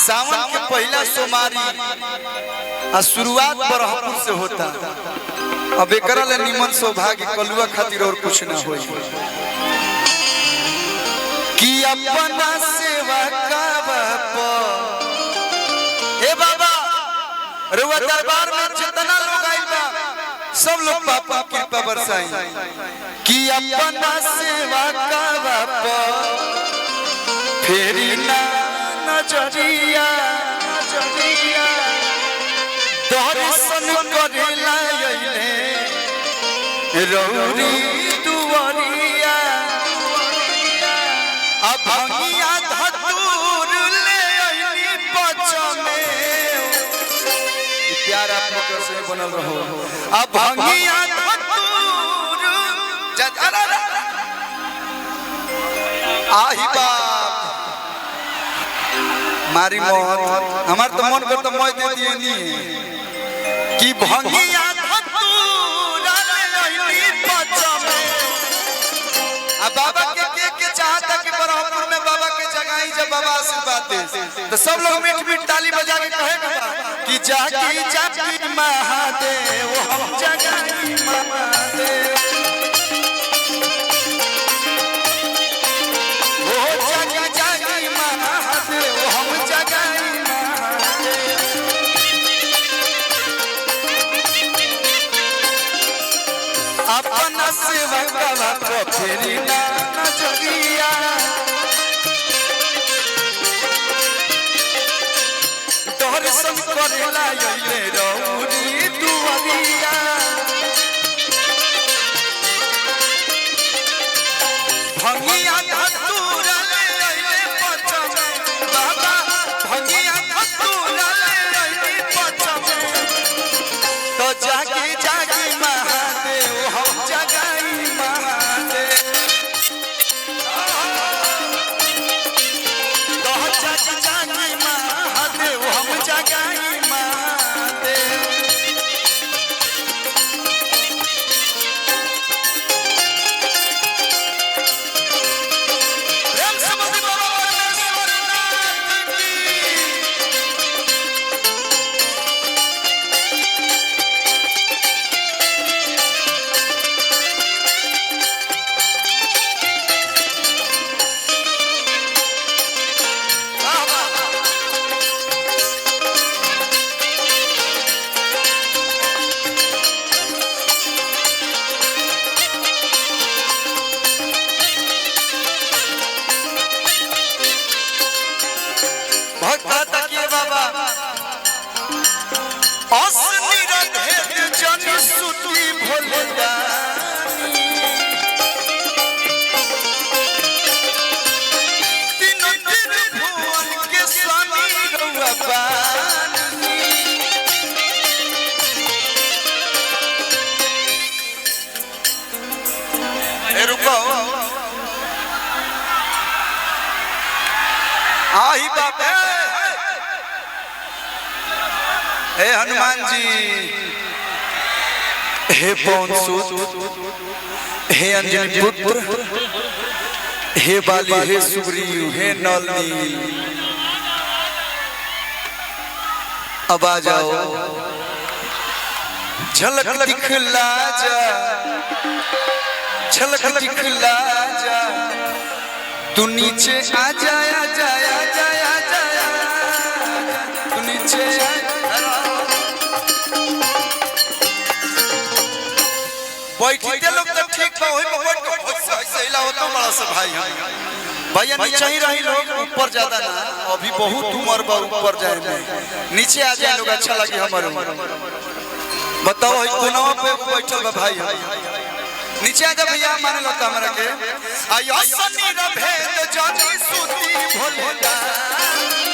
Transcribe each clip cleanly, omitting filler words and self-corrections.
सावन के पहला सोमवारी आ शुरुआत बरहपुर से होता। अब एकरा ले निमन सौभाग्य कलुआ खातिर और कुछ ना होई कि अपना सेवा का बापा। ए बाबा रुआ दरबार में जितना लोग आइल बा सब लोग पापा कृपा बरसाई कि अपना सेवा का बापा फेरी ना नजरिया दर्शन करेला अइले रौरी दुआरिया अब भंगिया धतूर ले अइली पचमे। प्यार आप लोग से बनल रहो। अब भंगिया धतूर आही बाप मारी मौत हमार तो मन कर तो मैं दे दिए नहीं कि भंगिया धतूरा ले अइली पचमे। अब बाबा के चाहता कि बरहपुर में बाबा के जगाई जब बाबा आशीर्वाद दे तो सब लोग मीठ मीठ ताली बजा के कहेगा कि जागी जागी महादेव हम जगाई महादेव ओ जागी जागी महादेव हम जगाई महादेव। अपना सेवा का फेरी ना नजरिया दर्शन करेला अइले रौरी दुआरिया भंगिया धतूरा ले अइले पचमे। बाबा भंगिया धतूरा ले अइले पचमे तो जागी जागी महादेव हम जगाई महादेव। तो जागी जागी महादेव हम जगाई महादेव। प्रेम से बोलिए बाबा परमेश्वर नाथ की। भक्त तकिए बाबा असनिर भेद जन सुती भोले दानी तीन तीन भुवन के स्वामी रउआ बानी। ए रुको आही बाप हे हनुमान जी हे पवन सुत हे अंजनी पुत्र हे बाली हे सुग्रीव हे नल नील अब आ जाओ झलक दिखला जा झलक दिखला जा तू नीचे आ जाया जाया जाया जाया तू नीचे बैठते लोग तो ठीक बा होई बैठ के ऐसे हिला होतो बड़ा सा भाई भैया नीचे ही रही लोग ऊपर ज्यादा ना अभी बहुत उम्र बा ऊपर जाए में नीचे आ जाए लोग अच्छा लगे हमारे। बताओ है कोनवा पे बैठल बा भाई नीचे आ जा भैया माने लगता हमरा के आयो सनी रे भेद जानी सुती भोले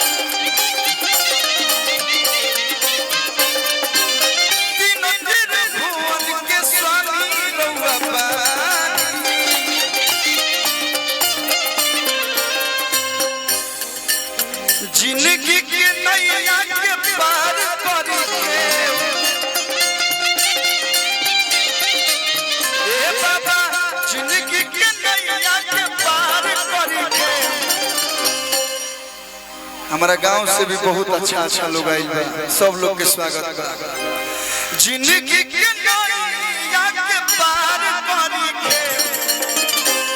तीन तीन भुवन के स्वामी रउआ बानी। जिंदगी के नैया के पार करी के ए बाबा जिंदगी के नैया के पार करी के हमारा गांव से भी बहुत अच्छा अच्छा लोग आए बा, सब लोग के स्वागत बा। जिंदगी के नैया के पार करी के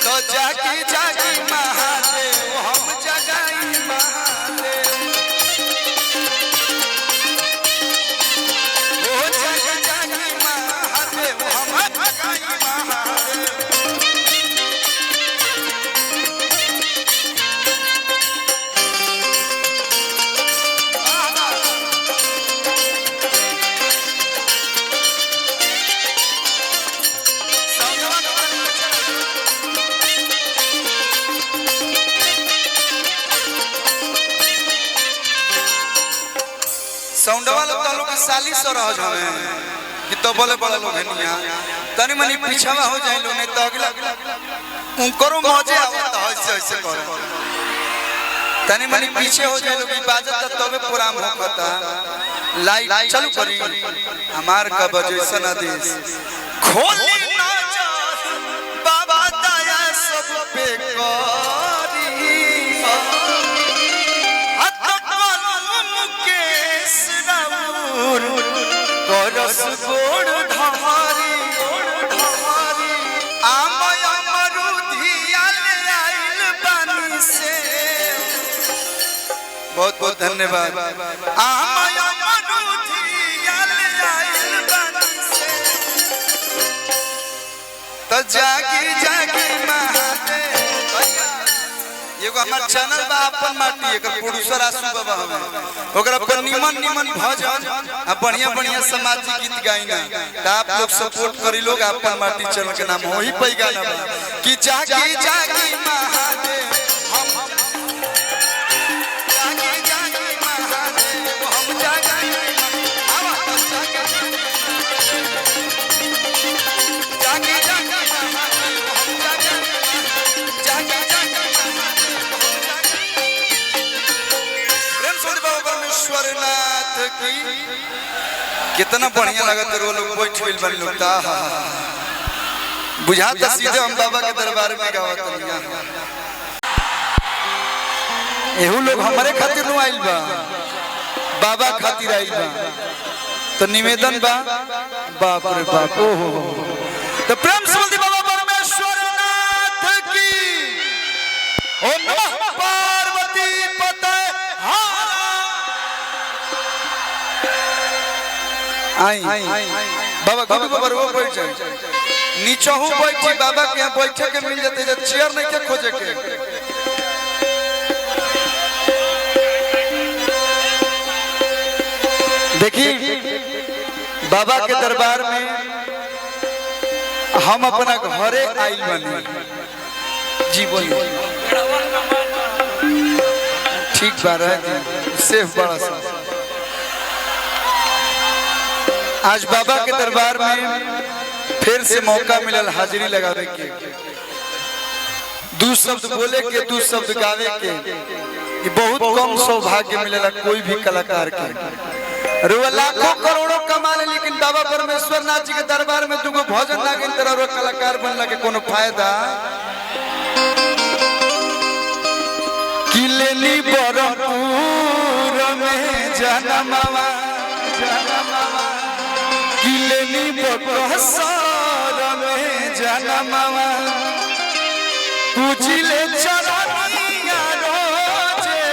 तो जागी जागी महादेव हम जगाई महादेव, ओ जागी जागी महादेव हम जगाई महादेव। साउंड वाला तो लोग साली सो रह जावे कि तो बोले बड़ा लोग हनिया तनी मनी पीछावा हो जाए लोग नहीं तो अगला उनको मौजे आवत ऐसे ऐसे करे तनी मनी पीछे हो जाए लोग इबादत तबे प्रोग्राम होता। लाइट चालू करी हमार का बजे सनादेश खोली ना जा बाबा दया सब पे करी करस गोड़ ढमारी आमय अमरुधिया ले आइल बानी से, बहुत बहुत धन्यवाद। आमय अमरुधिया ले आइल बानी से तो जागी जागी महादेव। एगो हमार चैनल बा अपन माटी एकर प्रोड्यूसर आसू बाबा हमें ओकरा पर निमन निमन भजन आ बढ़िया बढ़िया समाजिक गीत गाइना त आप लोग सपोर्ट करी लोग। अपन माटी चैनल के नाम वही पे गाना बा कि जागी जागी महादेव हम जागी जागी महादेव हम जागी आवा जागी जागी महादेव हम जागी परमेश्वरनाथ की। कितना बढ़िया लगत रो लोग बैठ गइल बन लोग ता बुझाता सीधे हम बाबा के दरबार में गावत निया। एहू लोग हमारे खातिर नु आइल बा बाबा खातिर आइल बा तो निवेदन बा बाप रे बाप ओहो तो प्रेम से बोल दी बाबा परमेश्वरनाथ की। ओम नमः पार्वती पते आई बाबा गुरु बाबा रो बैठ जाए नीचे हूं बैठी बाबा के यहां बैठे के मिल जाते जब चेयर नहीं के खोजे के। देखिए बाबा के दरबार में हम अपना घरे आइल बनी जी बोलिए ठीक बात है सेफ बड़ा सा। आज बाबा के दरबार में फिर से मौका मिलल हाजिरी लगावे के, दो शब्द बोले के दो शब्द गावे के। ये बहुत कम सौभाग्य मिलेला कोई भी कलाकार के। रुआ लाखों करोड़ों कमा ले लेकिन बाबा परमेश्वरनाथ जी के दरबार में दुगो भजन ना गिन तरह कलाकार बनला के कोनो फायदा कि लेनी बरपुर में जनमवा किलेनी बकसर में जनमवा पूजिले चरनिया रोजे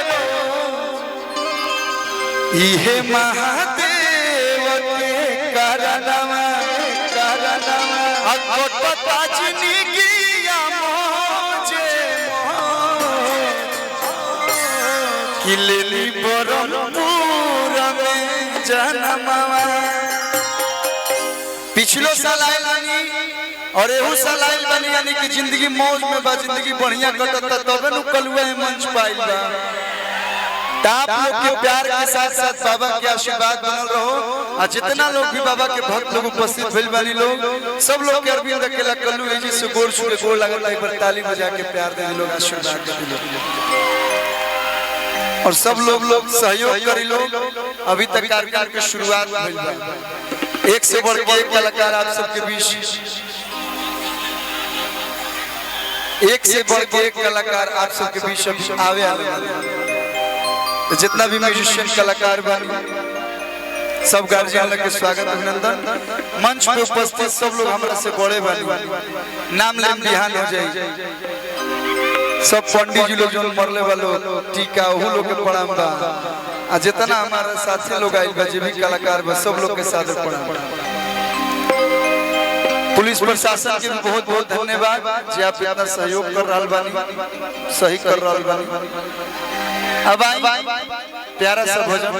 इहे महादेव के कारणवा अकट ताजनी गिया मोजे किलेनी बरपुर में जनमवा। पिछलो साल आयल बनी और एहू साल आयल बनी यानी कि जिंदगी मौज में बा जिंदगी बढ़िया कटता तबे नु कलुआ मंच पाइल बा। आप लोग के प्यार के साथ साथ बाबा के आशीर्वाद बनल रहो और जितना लोग भी बाबा के भक्त लोग उपस्थित भेल बनी लोग सब लोग के अरविंद अकेला कल्लू जी से गोर छू के गोर लागल एक बार ताली बजा के प्यार दे लोग आशीर्वाद दे और सब लोग सहयोग करी लोग। अभी तक कार्यक्रम की शुरुआत भइल बा। एक से बढ़ के एक कलाकार आप सबके बीच एक से बढ़ के एक कलाकार आप सबके बीच आवे जितना भी म्यूजिशियन कलाकार बने सब गार्जियन लोग के स्वागत अभिनंदन। मंच पे उपस्थित सब लोग हमरा से बड़े बने नाम लेम बिहान हो जाए। सब पंडित जी लोग जो मरले वालों टीका वो लोग के प्रणाम बा। आ जितना हमारे साथी लोग आइल बा जे भी कलाकार बा सब लोग के साथ प्रणाम। पुलिस प्रशासन के भी बहुत बहुत धन्यवाद जे आप इतना सहयोग कर रहल बानी, सही कर रहल बानी। अब आई प्यारा सा भजन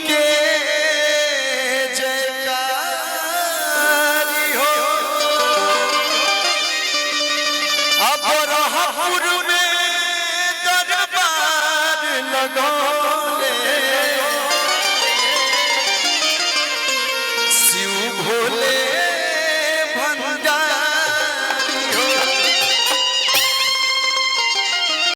के जयकारी हो अब राहपुर में दरबार लगोले शिव भोले